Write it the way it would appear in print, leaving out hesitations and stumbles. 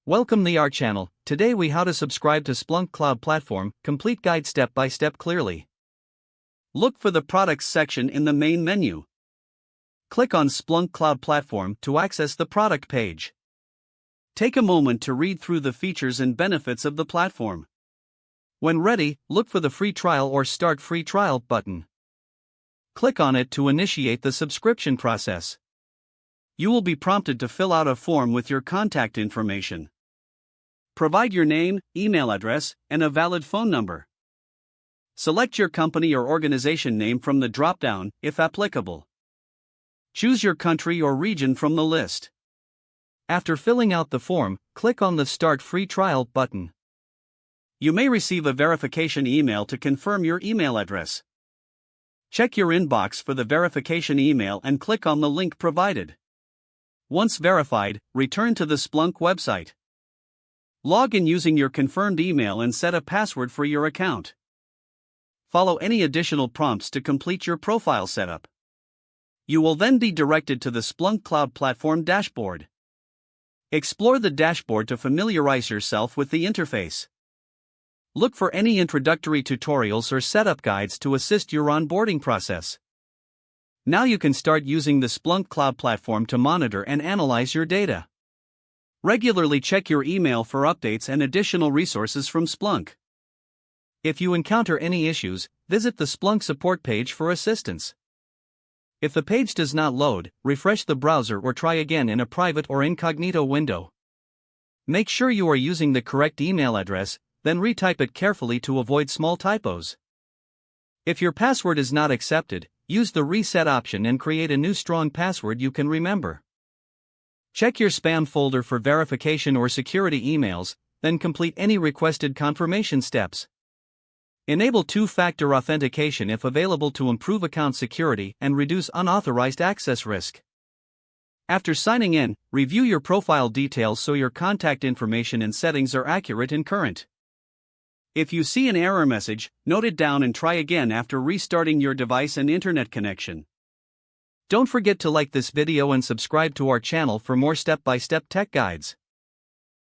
Welcome to our channel. Today we how to subscribe to Splunk Cloud Platform, complete guide step by step clearly. Look for the products section in the main menu. Click on Splunk Cloud Platform to access the product page. Take a moment to read through the features and benefits of the platform. When ready, look for the free trial or start free trial button. Click on it to initiate the subscription process. You will be prompted to fill out a form with your contact information. Provide your name, email address, and a valid phone number. Select your company or organization name from the drop-down, if applicable. Choose your country or region from the list. After filling out the form, click on the Start Free Trial button. You may receive a verification email to confirm your email address. Check your inbox for the verification email and click on the link provided. Once verified, return to the Splunk website. Log in using your confirmed email and set a password for your account. Follow any additional prompts to complete your profile setup. You will then be directed to the Splunk Cloud Platform dashboard. Explore the dashboard to familiarize yourself with the interface. Look for any introductory tutorials or setup guides to assist your onboarding process. Now you can start using the Splunk Cloud Platform to monitor and analyze your data. Regularly check your email for updates and additional resources from Splunk. If you encounter any issues, visit the Splunk support page for assistance. If the page does not load, refresh the browser or try again in a private or incognito window. Make sure you are using the correct email address, then retype it carefully to avoid small typos. If your password is not accepted, use the reset option and create a new strong password you can remember. Check your spam folder for verification or security emails, then complete any requested confirmation steps. Enable two-factor authentication if available to improve account security and reduce unauthorized access risk. After signing in, review your profile details so your contact information and settings are accurate and current. If you see an error message, note it down and try again after restarting your device and internet connection. Don't forget to like this video and subscribe to our channel for more step-by-step tech guides.